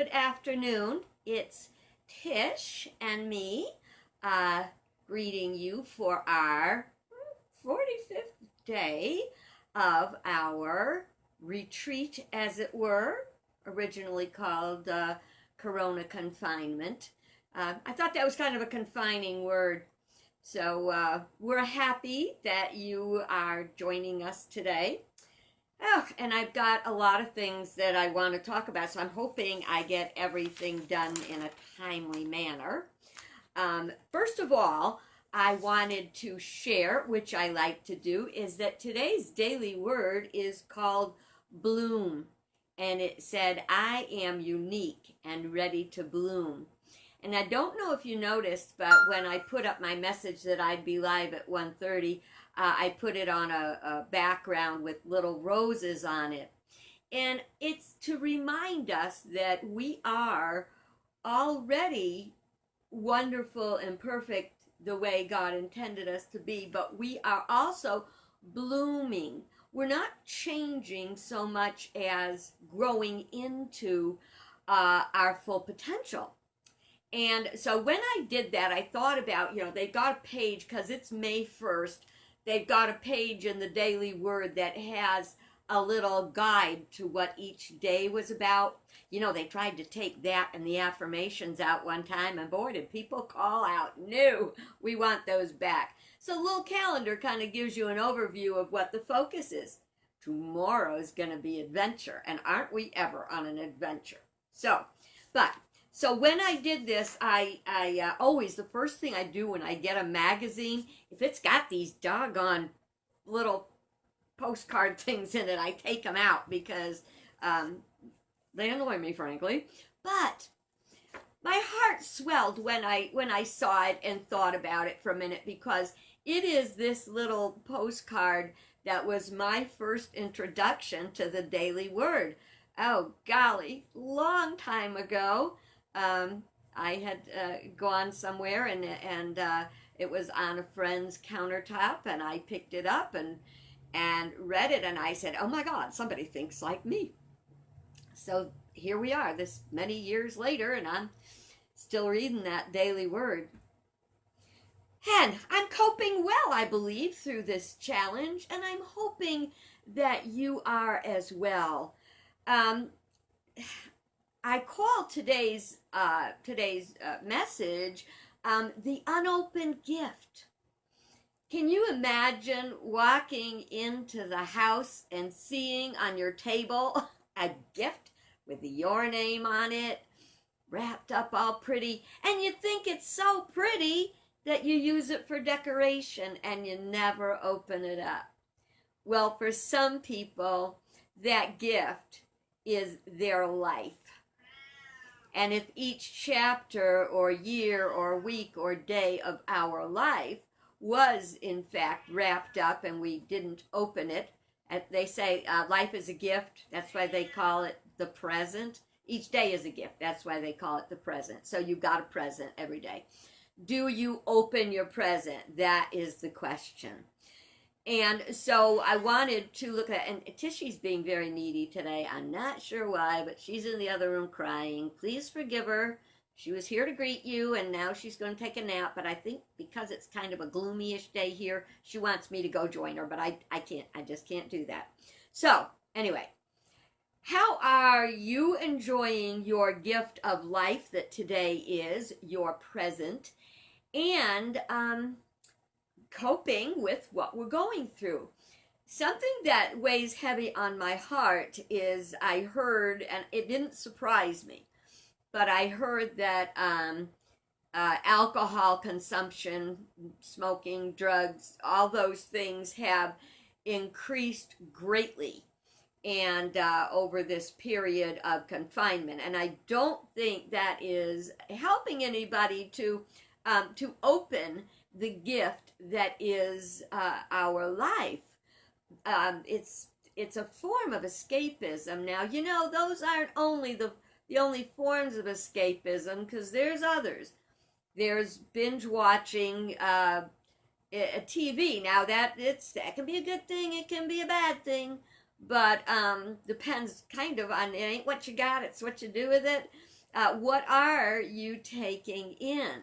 good afternoon. It's Tish and me greeting you for our 45th day of our retreat, as it were, originally called Corona Confinement. I thought that was kind of a confining word. So we're happy that you are joining us today. Oh, and I've got a lot of things that I want to talk about, so I'm hoping I get everything done in a timely manner. First of all, I wanted to share, which I like to do, is that today's daily word is called bloom. And it said, I am unique and ready to bloom. And I don't know if you noticed, but when I put up my message that I'd be live at 1:30, I put it on a background with little roses on it. And it's to remind us that we are already wonderful and perfect the way God intended us to be, but we are also blooming. We're not changing so much as growing into our full potential. And so when I did that, I thought about, they've got a page, because it's May 1st, they've got a page in the Daily Word that has a little guide to what each day was about. They tried to take that and the affirmations out one time, and boy, did people call out, no, we want those back. So a little calendar kind of gives you an overview of what the focus is. Tomorrow's going to be adventure, and aren't we ever on an adventure? So when I did this, I always, the first thing I do when I get a magazine, if it's got these doggone little postcard things in it, I take them out because they annoy me, frankly. But my heart swelled when I saw it and thought about it for a minute, because it is this little postcard that was my first introduction to the Daily Word. Oh, golly, long time ago. I had gone somewhere and it was on a friend's countertop, and I picked it up and read it, and I said, oh my God, somebody thinks like me. So here we are, this many years later, and I'm still reading that Daily Word. And I'm coping well, I believe, through this challenge, and I'm hoping that you are as well. I call today's message the unopened gift. Can you imagine walking into the house and seeing on your table a gift with your name on it, wrapped up all pretty, and you think it's so pretty that you use it for decoration and you never open it up? Well, for some people, that gift is their life. And if each chapter or year or week or day of our life was in fact wrapped up and we didn't open it, they say life is a gift. That's why they call it the present. Each day is a gift. That's why they call it the present. So you've got a present every day. Do you open your present? That is the question. And so I wanted to look at, and Tishy's being very needy today. I'm not sure why, but she's in the other room crying. Please forgive her. She was here to greet you, and now she's going to take a nap. But I think because it's kind of a gloomy-ish day here, she wants me to go join her, but I can't. I just can't do that. So anyway, how are you enjoying your gift of life that today is your present, and coping with what we're going through? Something that weighs heavy on my heart is, I heard, and it didn't surprise me, but I heard that alcohol consumption, smoking, drugs, all those things have increased greatly and over this period of confinement. And I don't think that is helping anybody to open the gift that is our life. It's a form of escapism. Now, those aren't only the only forms of escapism, because there's others. There's binge watching TV. Now that can be a good thing, it can be a bad thing, but depends kind of on, it ain't what you got, it's what you do with it. What are you taking in?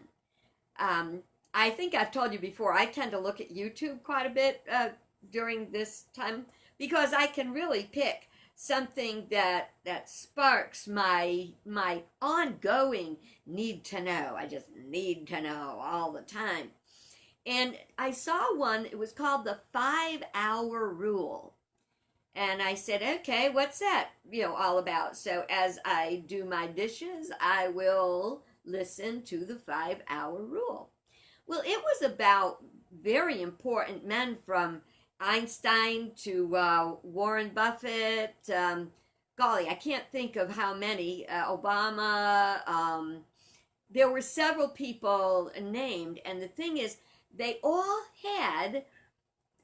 I think I've told you before, I tend to look at YouTube quite a bit during this time because I can really pick something that sparks my ongoing need to know. I just need to know all the time. And I saw one, it was called the 5-hour rule. And I said, okay, what's that, all about? So as I do my dishes, I will listen to the 5-hour rule. Well, it was about very important men from Einstein to Warren Buffett. Golly, I can't think of how many. Obama. There were several people named. And the thing is, they all had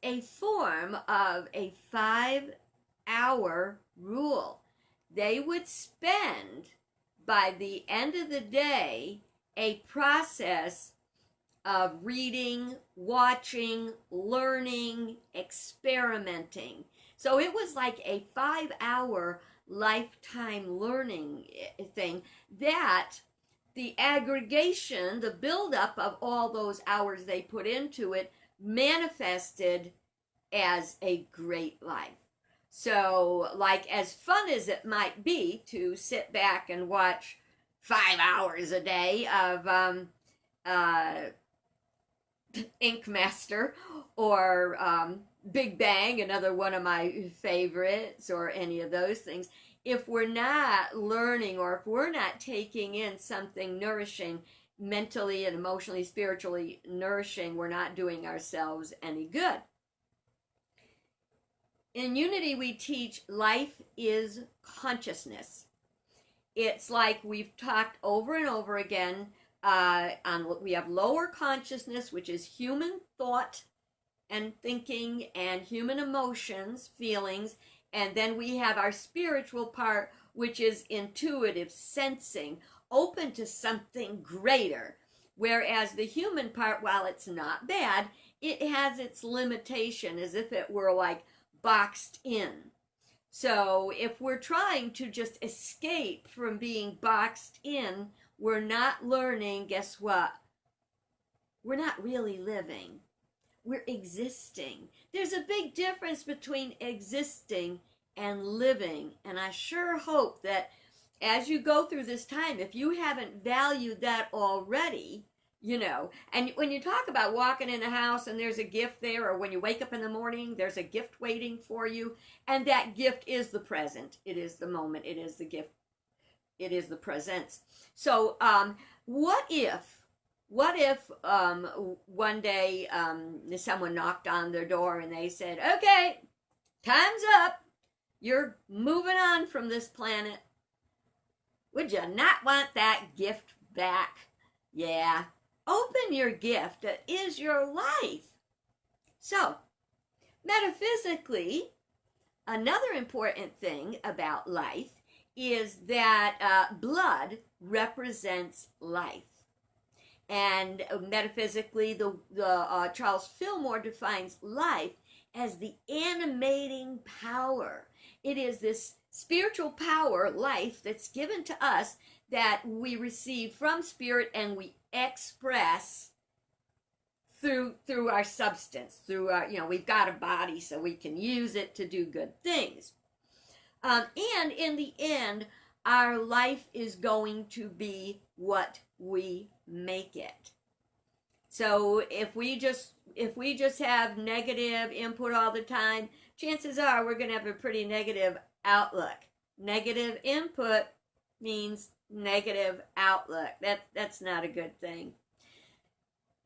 a form of a 5-hour rule. They would spend, by the end of the day, a process of reading, watching, learning, experimenting. So it was like a 5-hour lifetime learning thing that the aggregation, the buildup of all those hours they put into it manifested as a great life. So, like, as fun as it might be to sit back and watch 5 hours a day of Ink Master or Big Bang, another one of my favorites, or any of those things, if we're not learning or if we're not taking in something nourishing, mentally and emotionally, spiritually nourishing, we're not doing ourselves any good. In Unity, we teach life is consciousness. It's like we've talked over and over again. We have lower consciousness, which is human thought and thinking and human emotions, feelings, and then we have our spiritual part, which is intuitive, sensing, open to something greater. Whereas the human part, while it's not bad, it has its limitation, as if it were like boxed in. So if we're trying to just escape from being boxed in, we're not learning. Guess what? We're not really living. We're existing. There's a big difference between existing and living. And I sure hope that as you go through this time, if you haven't valued that already, and when you talk about walking in a house and there's a gift there, or when you wake up in the morning, there's a gift waiting for you, and that gift is the present. It is the moment. It is the gift. It is the presence. So what if one day someone knocked on their door and they said, okay, time's up. You're moving on from this planet. Would you not want that gift back? Yeah. Open your gift. It is your life. So, metaphysically, another important thing about life is that blood represents life. And metaphysically, the Charles Fillmore defines life as the animating power. It is this spiritual power, life, that's given to us that we receive from spirit and we express through our substance, through our, we've got a body so we can use it to do good things. And in the end, our life is going to be what we make it. So if we just have negative input all the time, chances are we're going to have a pretty negative outlook. Negative input means negative outlook. That's not a good thing.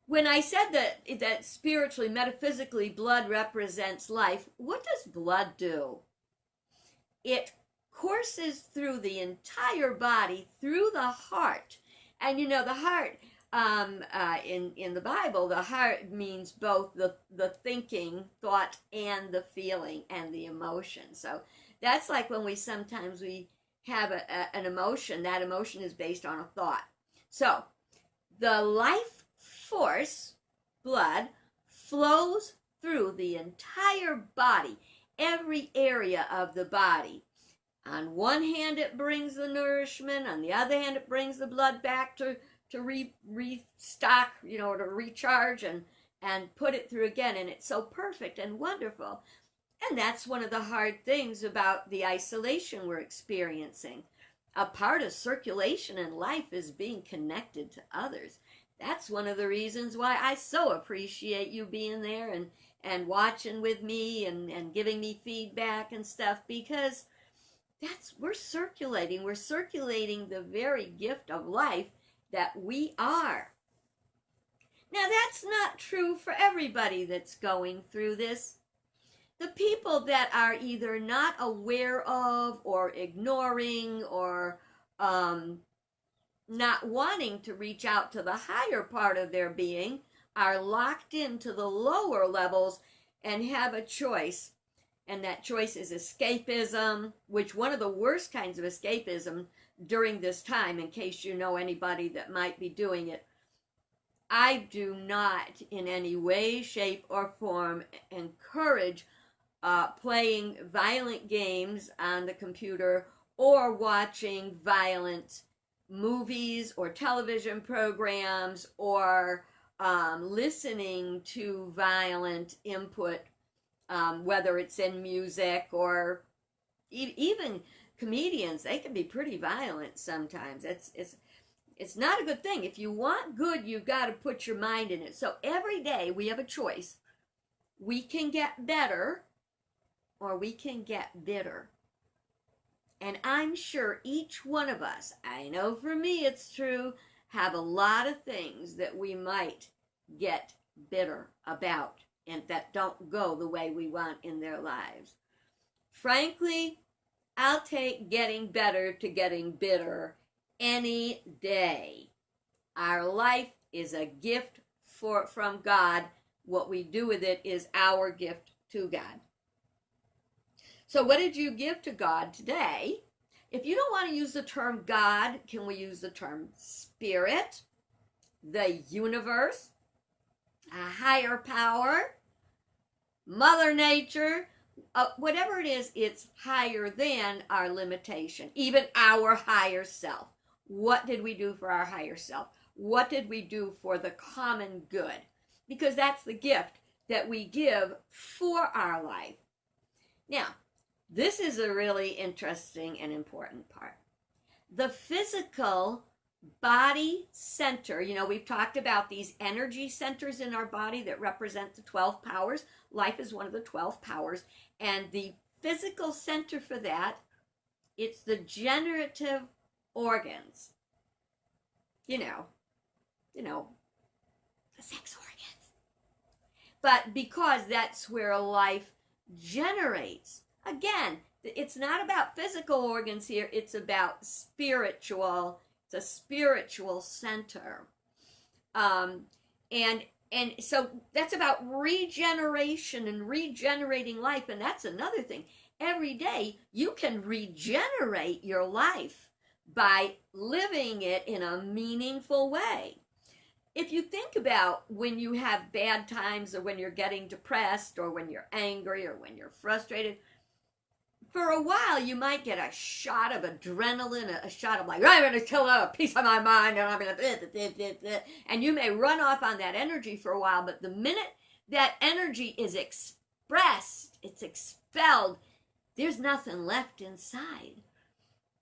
When I said that spiritually, metaphysically, blood represents life, what does blood do? It courses through the entire body, through the heart. And the heart, in the Bible, the heart means both the thinking, thought, and the feeling and the emotion. So that's like when we have an emotion, that emotion is based on a thought. So the life force, blood, flows through the entire body, every area of the body. On one hand, it brings the nourishment. On the other hand, it brings the blood back to restock, to recharge and put it through again. And it's so perfect and wonderful. And that's one of the hard things about the isolation we're experiencing. A part of circulation in life is being connected to others. That's one of the reasons why I so appreciate you being there and watching with me and giving me feedback and stuff, because we're circulating the very gift of life that we are. Now, that's not true for everybody that's going through this. The people that are either not aware of or ignoring or not wanting to reach out to the higher part of their being are locked into the lower levels and have a choice. And that choice is escapism, which one of the worst kinds of escapism during this time, in case you know anybody that might be doing it. I do not in any way, shape, or form encourage playing violent games on the computer or watching violent movies or television programs or listening to violent input, whether it's in music or even comedians. They can be pretty violent sometimes. It's not a good thing. If you want good, you've got to put your mind in it. So every day we have a choice. We can get better or we can get bitter. And I'm sure each one of us, I know for me it's true, have a lot of things that we might get bitter about and that don't go the way we want in their lives. Frankly, I'll take getting better to getting bitter any day. Our life is a gift from God. What we do with it is our gift to God. So what did you give to God today? If you don't want to use the term God, can we use the term spirit, the universe, a higher power, Mother Nature? Whatever it is, it's higher than our limitation, even our higher self. What did we do for our higher self? What did we do for the common good? Because that's the gift that we give for our life. Now, this is a really interesting and important part. The physical body center, we've talked about these energy centers in our body that represent the 12 powers. Life is one of the 12 powers. And the physical center for that, it's the generative organs. The sex organs. But because that's where life generates. Again, it's not about physical organs here, it's about spiritual. It's a spiritual center. And so that's about regeneration and regenerating life. And that's another thing. Every day you can regenerate your life by living it in a meaningful way. If you think about when you have bad times or when you're getting depressed or when you're angry or when you're frustrated, for a while you might get a shot of adrenaline, a shot of like, I'm going to kill a piece of my mind and I'm going to, and you may run off on that energy for a while, but the minute that energy is expressed, it's expelled, there's nothing left inside.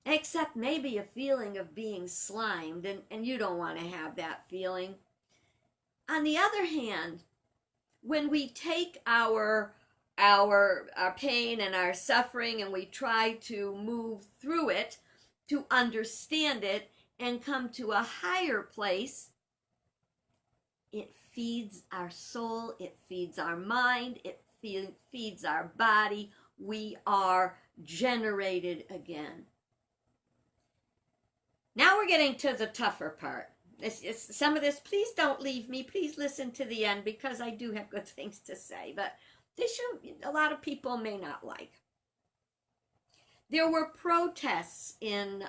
Except maybe a feeling of being slimed, and you don't want to have that feeling. On the other hand, when we take our pain and our suffering and we try to move through it, to understand it and come to a higher place, it feeds our soul, it feeds our mind, it feeds our body. We are generated again. Now we're getting to the tougher part. Some of this, please don't leave me. Please listen to the end because I do have good things to say. But this a lot of people may not like. There were protests in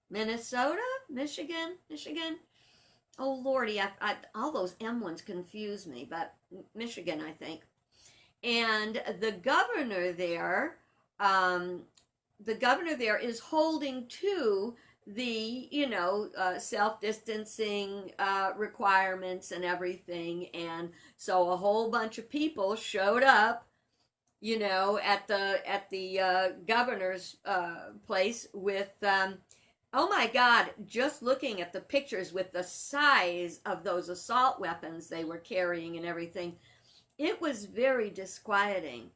Minnesota, Michigan. Oh, Lordy, all those M ones confuse me, but Michigan, I think. And the governor there the governor there is holding to the, self-distancing requirements and everything. And so a whole bunch of people showed up, at the governor's place with, oh my God, just looking at the pictures with the size of those assault weapons they were carrying and everything, it was very disquieting.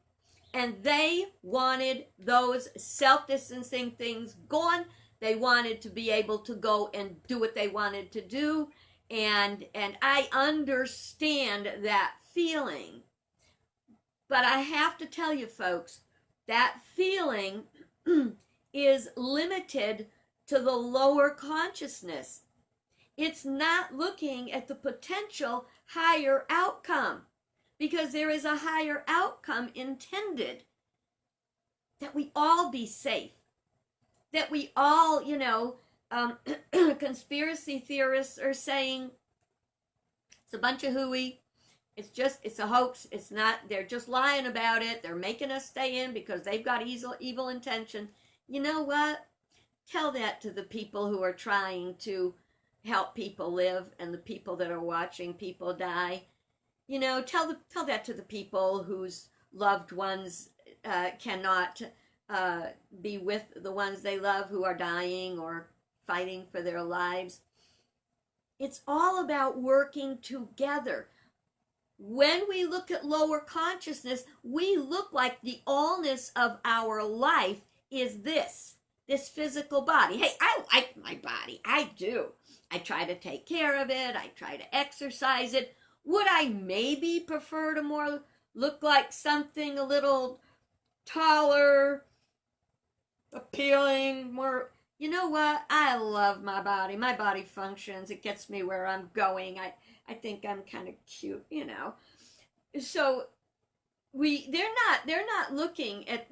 And they wanted those self-distancing things gone. They wanted to be able to go and do what they wanted to do. And I understand that feeling. But I have to tell you, folks, that feeling is limited to the lower consciousness. It's not looking at the potential higher outcome, because there is a higher outcome intended. That we all be safe. That we all, conspiracy theorists are saying it's a bunch of hooey. It's a hoax. It's not, they're just lying about it. They're making us stay in because they've got evil intention. You know what? Tell that to the people who are trying to help people live and the people that are watching people die. Tell that to the people whose loved ones cannot be with the ones they love who are dying or fighting for their lives. It's all about working together. When we look at lower consciousness, we look like the allness of our life is this physical body. Hey, I like my body. I do. I try to take care of it. I try to exercise it. Would I maybe prefer to more look like something a little taller, appealing, more, you know what? I love my body. My body functions. It gets me where I'm going. I think I'm kind of cute, So they're not looking at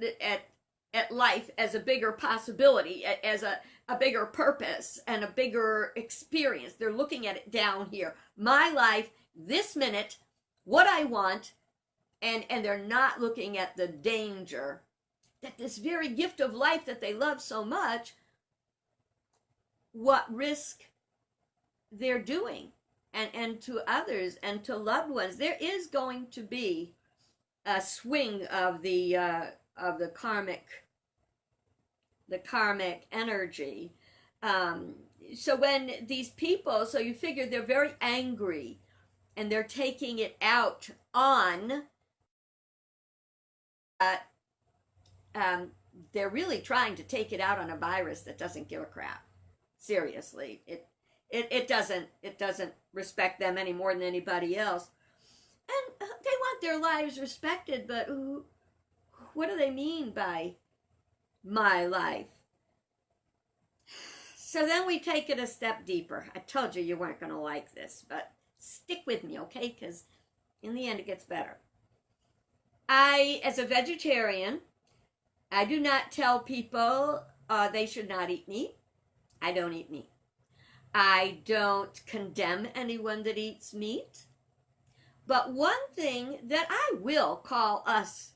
life as a bigger possibility, as a bigger purpose and a bigger experience. They're looking at it down here. My life, this minute, what I want, and they're not looking at the danger that this very gift of life that they love so much, what risk they're doing, and to others and to loved ones. There is going to be a swing of the karmic energy. So when these people, so you figure they're very angry and they're taking it out on, they're really trying to take it out on a virus that doesn't give a crap. Seriously, it doesn't respect them any more than anybody else, and they want their lives respected. But what do they mean by my life? So then we take it a step deeper. I told you weren't going to like this, but stick with me, okay? Because in the end, it gets better. As a vegetarian, I do not tell people they should not eat meat. I don't eat meat. I don't condemn anyone that eats meat. But one thing that I will call us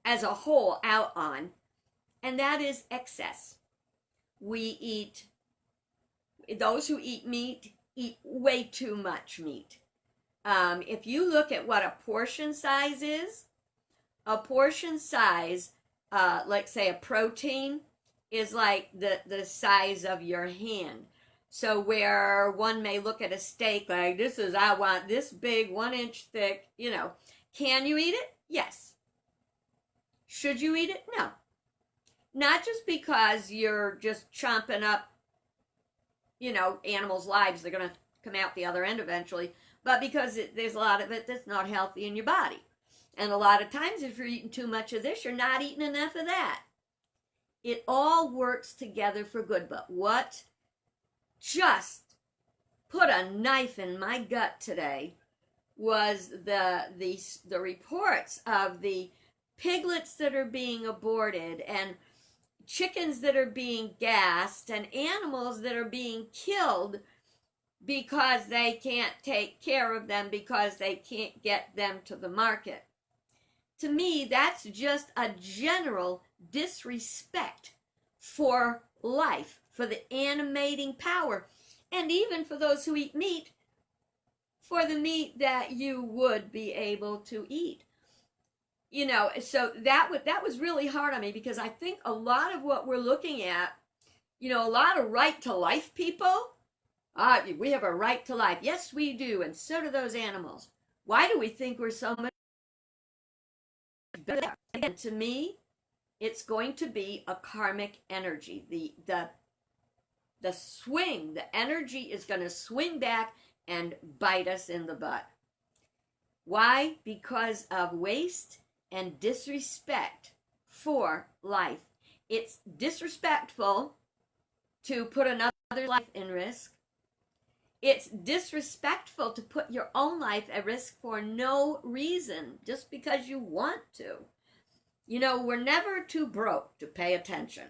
as a whole out on, and that is excess. Those who eat meat eat way too much meat. If you look at what a portion size is, like say a protein, is like the size of your hand. So where one may look at a steak like I want this big, 1 inch thick, Can you eat it? Yes. Should you eat it? No. Not just because you're just chomping up, animals' lives, they're going to come out the other end eventually, but because there's a lot of it that's not healthy in your body. And a lot of times if you're eating too much of this, you're not eating enough of that. It all works together for good. But what just put a knife in my gut today was the reports of the piglets that are being aborted and chickens that are being gassed and animals that are being killed because they can't take care of them, because they can't get them to the market. to me, that's just a general disrespect for life, for the animating power, and even for those who eat meat, for the meat that you would be able to eat. You know, so that was really hard on me, because I think a lot of what we're looking at, you know, a lot of right to life people, we have a right to life. Yes, we do, and so do those animals. Why do we think we're so much better? Again, to me, it's going to be a karmic energy. The swing, the energy is going to swing back and bite us in the butt. Why? Because of waste and disrespect for life. It's disrespectful to put another life in risk. It's disrespectful to put your own life at risk for no reason, just because you want to. You know, we're never too broke to pay attention.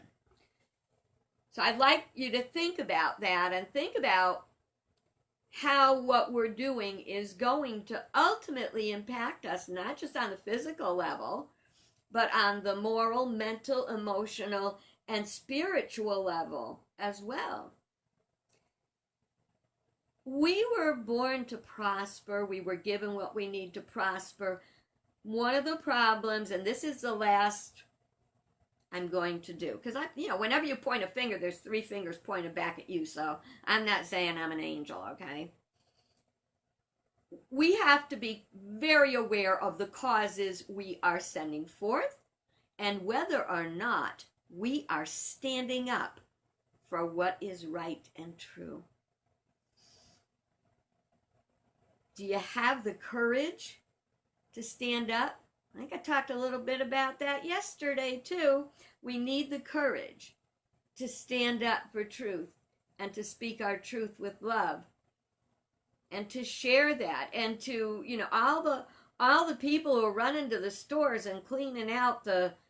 So I'd like you to think about that, and think about how what we're doing is going to ultimately impact us, not just on the physical level, but on the moral, mental, emotional, and spiritual level as well. We were born to prosper. We were given what we need to prosper. One of the problems, and this is the last I'm going to do, because whenever you point a finger, there's 3 fingers pointed back at you, so I'm not saying I'm an angel, okay? We have to be very aware of the causes we are sending forth, and whether or not we are standing up for what is right and true. Do you have the courage to stand up? I think I talked a little bit about that yesterday too. We need the courage to stand up for truth, and to speak our truth with love, and to share that, and to, all the people who are running to the stores and cleaning out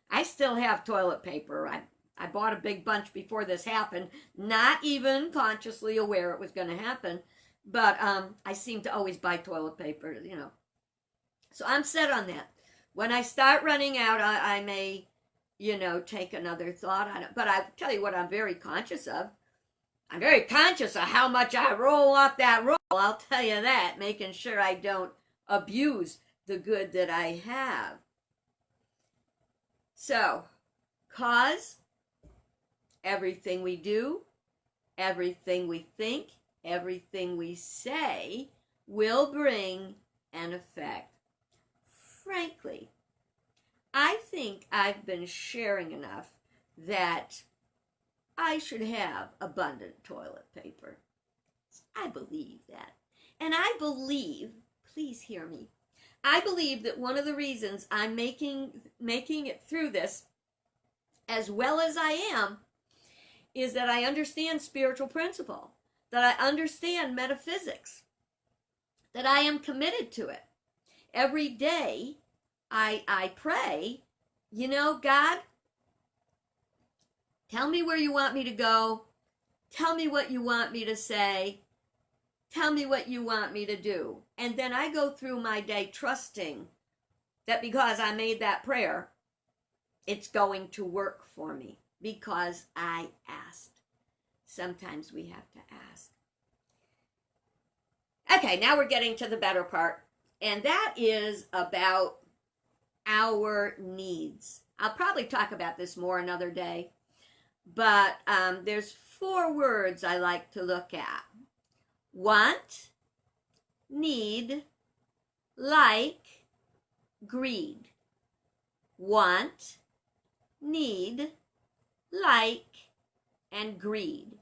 I still have toilet paper. I bought a big bunch before this happened, not even consciously aware it was going to happen, but I seem to always buy toilet paper, So I'm set on that. When I start running out, I may, take another thought on it. But I tell you what I'm very conscious of. I'm very conscious of how much I roll off that roll, I'll tell you that, making sure I don't abuse the good that I have. So, cause, everything we do, everything we think, everything we say will bring an effect. Frankly, I think I've been sharing enough that I should have abundant toilet paper. I believe that. And I believe, please hear me, I believe that one of the reasons I'm making it through this as well as I am is that I understand spiritual principle, that I understand metaphysics, that I am committed to it. Every day I pray, God, tell me where you want me to go. Tell me what you want me to say. Tell me what you want me to do. And then I go through my day trusting that because I made that prayer, it's going to work for me because I asked. Sometimes we have to ask. Okay, now we're getting to the better part. And that is about our needs. I'll probably talk about this more another day. But there's 4 words I like to look at. Want, need, like, greed. Want, need, like, and greed.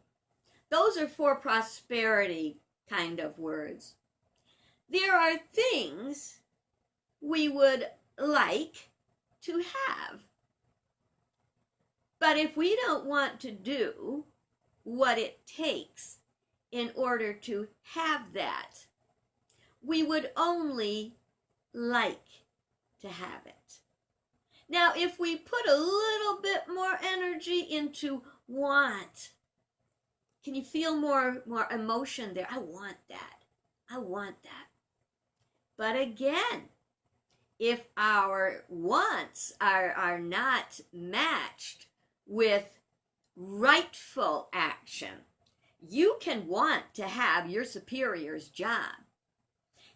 Those are 4 prosperity kind of words. There are things we would like to have. But if we don't want to do what it takes in order to have that, we would only like to have it. Now, if we put a little bit more energy into want, can you feel more emotion there? I want that. I want that. But again, if our wants are not matched with rightful action. You can want to have your superior's job,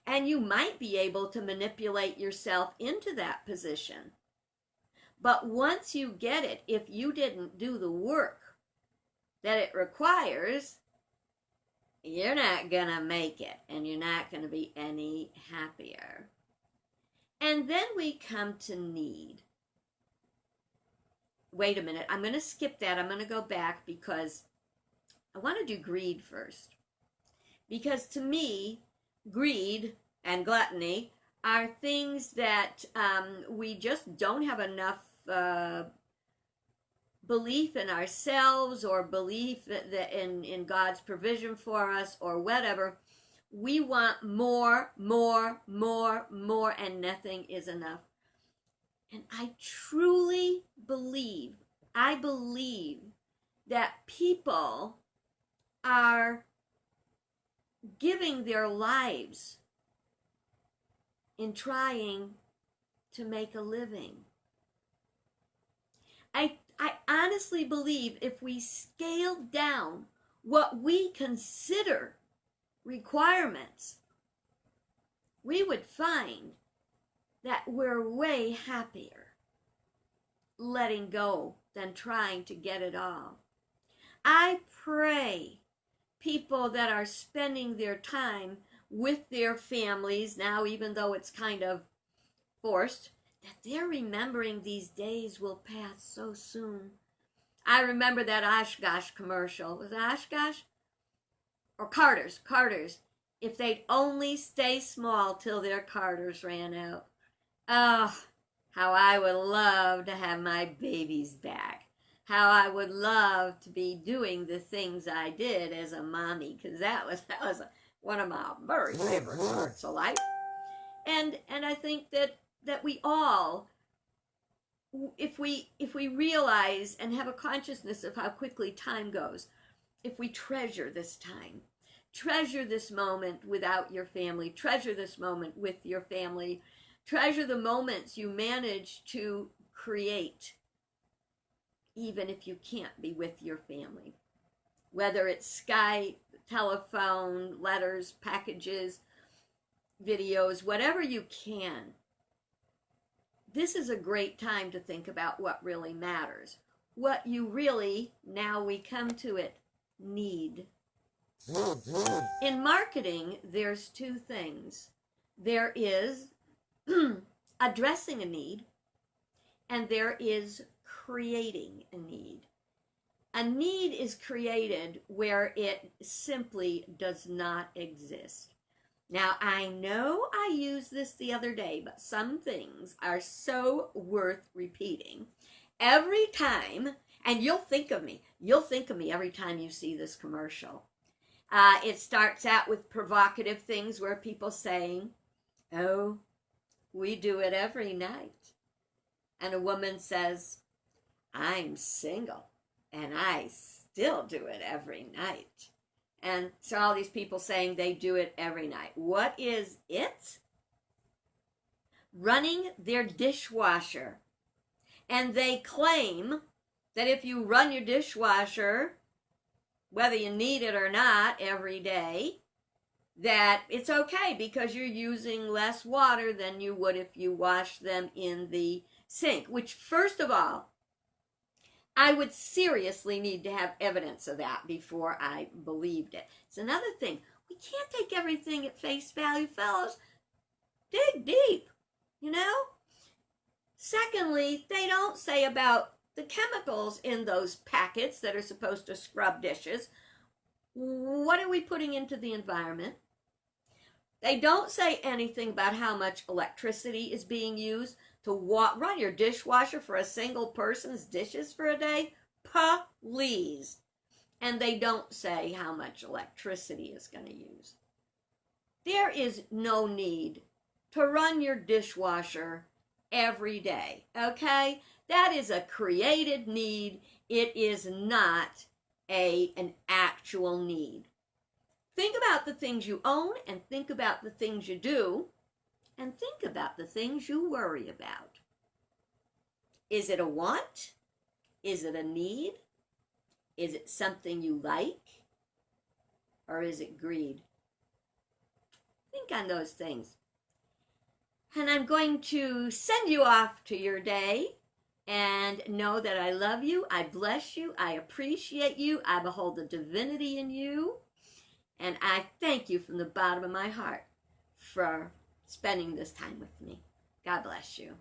and you might be able to manipulate yourself into that position. But once you get it, if you didn't do the work that it requires, you're not going to make it, and you're not going to be any happier. And then we come to need. Wait a minute, I'm going to skip that. I'm going to go back because I want to do greed first. Because to me, greed and gluttony are things that we just don't have enough belief in ourselves, or belief that in God's provision for us, or whatever. We want more, more, more, more, and nothing is enough. And I truly believe, that people are giving their lives in trying to make a living. I honestly believe if we scale down what we consider requirements, we would find that we're way happier letting go than trying to get it all. I pray people that are spending their time with their families now, even though it's kind of forced, that they're remembering these days will pass so soon. I remember that Oshkosh commercial. Was it Oshkosh? Or Carter's. If they'd only stay small till their Carters ran out. Oh, how I would love to have my babies back. How I would love to be doing the things I did as a mommy, because that was one of my very favorite parts of life. And I think that we all, if we realize and have a consciousness of how quickly time goes, if we treasure this time, treasure this moment without your family, treasure this moment with your family, treasure the moments you manage to create, even if you can't be with your family. Whether it's Skype, telephone, letters, packages, videos, whatever you can. This is a great time to think about what really matters. What you really, now we come to it, need. In marketing, there's two things. There is addressing a need, and there is creating a need. A need is created where it simply does not exist. Now, I know I used this the other day, but some things are so worth repeating every time, and you'll think of me every time you see this commercial. It starts out with provocative things where people saying, "Oh, we do it every night." And a woman says, "I'm single and I still do it every night." And so all these people saying they do it every night. What is it? Running their dishwasher. And they claim that if you run your dishwasher, whether you need it or not, every day, that it's okay because you're using less water than you would if you wash them in the sink. Which, first of all, I would seriously need to have evidence of that before I believed it. It's another thing. We can't take everything at face value, fellows. Dig deep, you know? Secondly, they don't say about the chemicals in those packets that are supposed to scrub dishes. What are we putting into the environment? They don't say anything about how much electricity is being used to run your dishwasher for a single person's dishes for a day. Please. And they don't say how much electricity it's going to use. There is no need to run your dishwasher every day, okay? That is a created need. It is not an actual need. Think about the things you own and think about the things you do, and think about the things you worry about. Is it a want? Is it a need? Is it something you like? Or is it greed? Think on those things. And I'm going to send you off to your day, and know that I love you, I bless you, I appreciate you, I behold the divinity in you, and I thank you from the bottom of my heart for spending this time with me. God bless you.